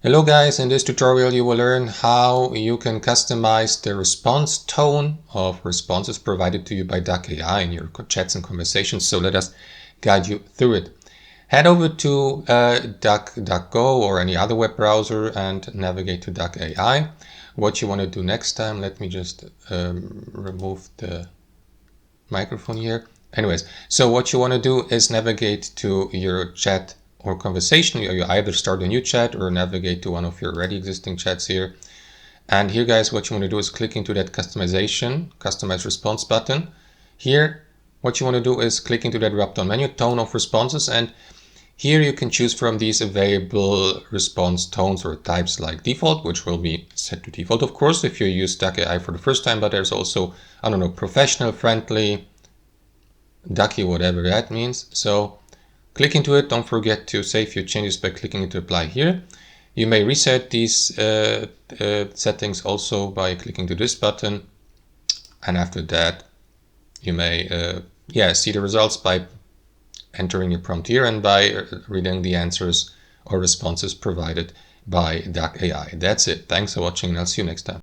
Hello guys, in this tutorial you will learn how you can customize the response tone of responses provided to you by Duck AI in your chats and conversations. So let us guide you through it. Head over to DuckDuckGo or any other web browser and navigate to Duck AI. What you want to do next time, let me just remove the microphone here. Anyways, so what you want to do is navigate to your chat or conversation. You either start a new chat or navigate to one of your already existing chats here. And here, guys, what you want to do is click into that customize response button. Here, what you want to do is click into that drop-down menu, tone of responses, and here you can choose from these available response tones or types like default, which will be set to default, of course, if you use Duck AI for the first time, but there's also, I don't know, professional, friendly, ducky, whatever that means. So click into it. Don't forget to save your changes by clicking into apply here. You may reset these settings also by clicking to this button. And after that, you may see the results by entering your prompt here and by reading the answers or responses provided by Duck AI. That's it. Thanks for watching and I'll see you next time.